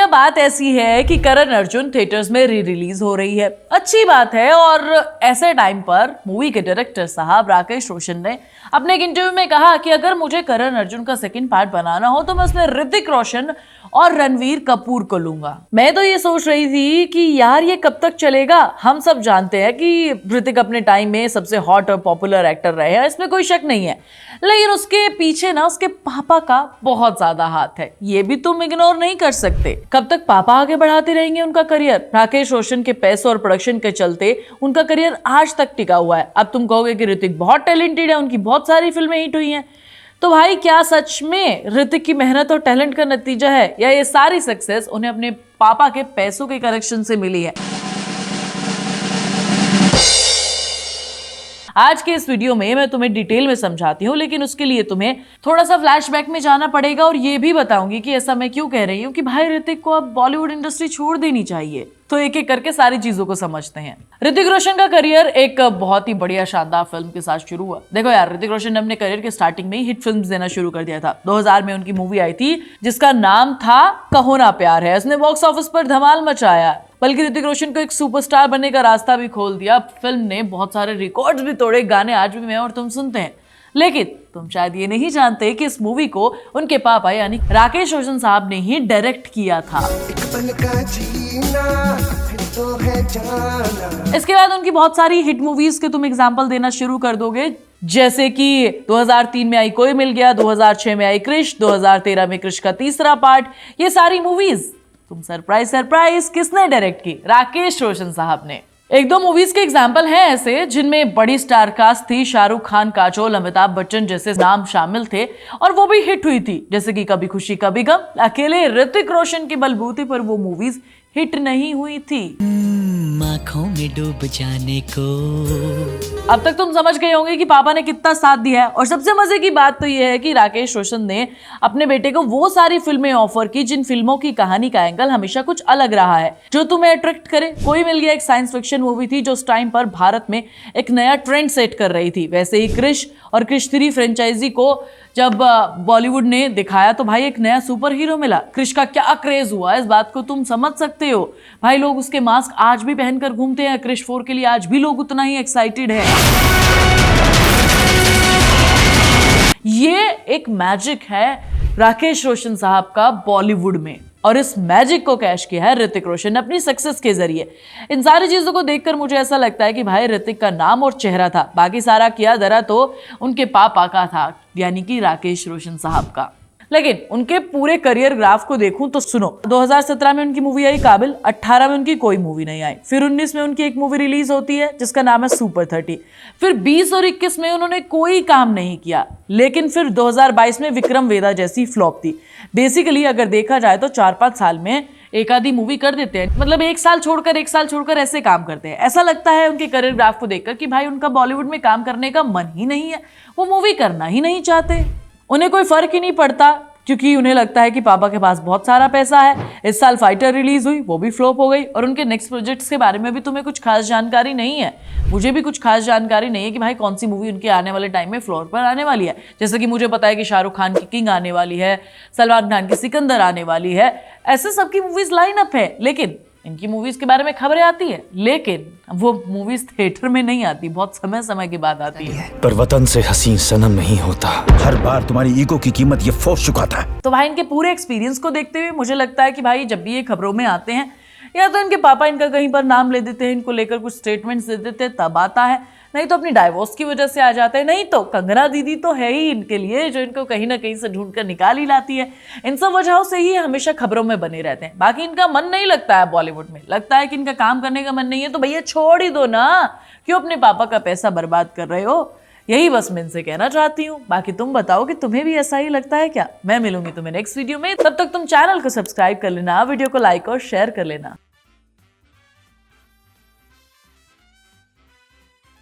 बात ऐसी है कि करण अर्जुन थिएटर्स में री रिलीज हो रही है। अच्छी बात है। और ऐसे टाइम पर मूवी के डायरेक्टर साहब राकेश रोशन ने अपने एक इंटरव्यू में कहा कि अगर मुझे करण अर्जुन का सेकंड पार्ट बनाना हो तो मैं उसमें ऋतिक रोशन और रणवीर कपूर को लूंगा। मैं तो ये सोच रही थी कि यार ये कब तक चलेगा। हम सब जानते हैं कि ऋतिक अपने टाइम में सबसे हॉट और पॉपुलर एक्टर रहे हैं, इसमें कोई शक नहीं है, लेकिन उसके पीछे ना उसके पापा का बहुत ज्यादा हाथ है, ये भी तुम इग्नोर नहीं कर सकते। कब तक पापा आगे बढ़ाते रहेंगे उनका करियर? राकेश रोशन के पैसों और प्रोडक्शन के चलते उनका करियर आज तक टिका हुआ है। अब तुम कहोगे कि ऋतिक बहुत टैलेंटेड है, उनकी बहुत सारी फिल्में हिट हुई हैं, तो भाई क्या सच में ऋतिक की मेहनत और टैलेंट का नतीजा है, या ये सारी सक्सेस उन्हें अपने पापा के पैसों के कलेक्शन से मिली है? आज के इस वीडियो में मैं तुम्हें डिटेल में समझाती हूँ, लेकिन उसके लिए तुम्हें थोड़ा सा फ्लैशबैक में जाना पड़ेगा और ये भी बताऊंगी कि ऐसा मैं क्यों कह रही हूँ कि भाई ऋतिक को अब बॉलीवुड इंडस्ट्री छोड़ देनी चाहिए। तो एक एक करके सारी चीजों को समझते हैं। ऋतिक रोशन का करियर एक बहुत ही बढ़िया शानदार फिल्म के साथ शुरू हुआ। देखो यार, ऋतिक रोशन ने अपने करियर के स्टार्टिंग में ही हिट फिल्म्स देना शुरू कर दिया था। 2000 में उनकी मूवी आई थी जिसका नाम था कहो ना प्यार है। उसने बॉक्स ऑफिस पर धमाल मचाया, बल्कि ऋतिक रोशन को एक सुपरस्टार बनने का रास्ता भी खोल दिया। फिल्म ने बहुत सारे रिकॉर्ड्स भी तोड़े, गाने आज भी मैं और तुम सुनते हैं। लेकिन तुम शायद ये नहीं जानते कि इस मूवी को उनके पापा यानी राकेश रोशन साहब ने ही डायरेक्ट किया था। इसके बाद उनकी बहुत सारी हिट मूवीज के तुम एग्जांपल देना शुरू कर दोगे, जैसे कि 2003 में आई कोई मिल गया, 2006 में आई क्रिश, 2013 में क्रिश का तीसरा पार्ट। ये सारी मूवीज तुम सरप्राइज किसने डायरेक्ट की? राकेश रोशन साहब ने। एक दो मूवीज के एग्जाम्पल हैं ऐसे जिनमें बड़ी स्टार कास्ट थी, शाहरुख खान, काजोल, अमिताभ बच्चन जैसे नाम शामिल थे और वो भी हिट हुई थी, जैसे कि कभी खुशी कभी गम। अकेले ऋतिक रोशन के बलबूते पर वो मूवीज हिट नहीं हुई थी। आँखों में डूब जाने को। अब तक तुम समझ गए होंगे कि पापा ने कितना साथ दिया है। और सबसे मजे की बात तो यह है कि राकेश रोशन ने अपने बेटे को वो सारी फिल्में ऑफर की जिन फिल्मों की कहानी का एंगल हमेशा कुछ अलग रहा है, जो तुम्हें अट्रैक्ट करे। कोई मिल गया एक साइंस फिक्शन मूवी थी जो उस टाइम पर भारत में एक नया ट्रेंड सेट कर रही थी। वैसे ही क्रिश और क्रिश 3 फ्रेंचाइजी को जब बॉलीवुड ने दिखाया तो भाई एक नया सुपर हीरो मिला। क्रिश का क्या क्रेज हुआ इस बात को तुम समझ सकते हो। भाई लोग उसके मास्क आज भी पहनकर घूमते हैं। क्रिश 4 के लिए आज भी लोग उतना ही एक्साइटेड है। ये एक मैजिक है राकेश रोशन साहब का बॉलीवुड में, और इस मैजिक को कैश किया है ऋतिक रोशन ने अपनी सक्सेस के जरिए। इन सारी चीजों को देखकर मुझे ऐसा लगता है कि भाई ऋतिक का नाम और चेहरा था, बाकी सारा किया धरा तो उनके पापा का था, यानी कि राकेश रोशन साहब का। लेकिन उनके पूरे करियर ग्राफ को देखूं तो सुनो, 2017 में उनकी मूवी आई काबिल, 18 में उनकी कोई मूवी नहीं आई, फिर 19 में उनकी एक मूवी रिलीज होती है जिसका नाम है सुपर 30, फिर 20 और 21 में उन्होंने कोई काम नहीं किया, लेकिन फिर 2022 में विक्रम वेदा जैसी फ्लॉप थी। बेसिकली अगर देखा जाए तो 4-5 साल में एक आधी मूवी कर देते हैं, मतलब एक साल छोड़कर ऐसे काम करते हैं। ऐसा लगता है उनके करियर ग्राफ को देखकर कि भाई उनका बॉलीवुड में काम करने का मन ही नहीं है, वो मूवी करना ही नहीं चाहते। उन्हें कोई फर्क ही नहीं पड़ता, क्योंकि उन्हें लगता है कि पापा के पास बहुत सारा पैसा है। इस साल फाइटर रिलीज हुई, वो भी फ्लॉप हो गई, और उनके नेक्स्ट प्रोजेक्ट्स के बारे में भी तुम्हें कुछ खास जानकारी नहीं है। मुझे भी कुछ खास जानकारी नहीं है कि भाई कौन सी मूवी उनके आने वाले टाइम में फ्लोर पर आने वाली है। जैसे कि मुझे पता है कि शाहरुख खान की किंग आने वाली है, सलमान खान की सिकंदर आने वाली है, ऐसे सबकी मूवीज लाइन अप है। लेकिन इनकी मूवीज के बारे में खबरें आती है, लेकिन वो मूवीज थिएटर में नहीं आती, बहुत समय के बाद आती है। पर वतन से हसीन सनम नहीं होता। हर बार तुम्हारी ईगो की कीमत ये फोर्स चुकाता है। तो भाई इनके पूरे एक्सपीरियंस को देखते हुए मुझे लगता है कि भाई जब भी ये खबरों में आते हैं, या तो इनके पापा इनका कहीं पर नाम ले देते हैं, इनको लेकर कुछ स्टेटमेंट्स दे देते हैं, तब आता है, नहीं तो अपनी डाइवोर्स की वजह से आ जाते हैं, नहीं तो कंगना दीदी तो है ही इनके लिए, जो इनको कहीं ना कहीं से ढूंढ कर निकाल ही लाती है। इन सब वजहों से ही हमेशा खबरों में बने रहते हैं। बाकी इनका मन नहीं लगता है बॉलीवुड में, लगता है कि इनका काम करने का मन नहीं है, तो भैया छोड़ ही दो ना, क्यों अपने पापा का पैसा बर्बाद कर रहे हो। यही बस मैं इनसे कहना चाहती हूँ। बाकी तुम बताओ कि तुम्हें भी ऐसा ही लगता है क्या? मैं मिलूंगी तुम्हें नेक्स्ट वीडियो में, तब तक तुम चैनल को सब्सक्राइब कर लेना, वीडियो को लाइक और शेयर कर लेना।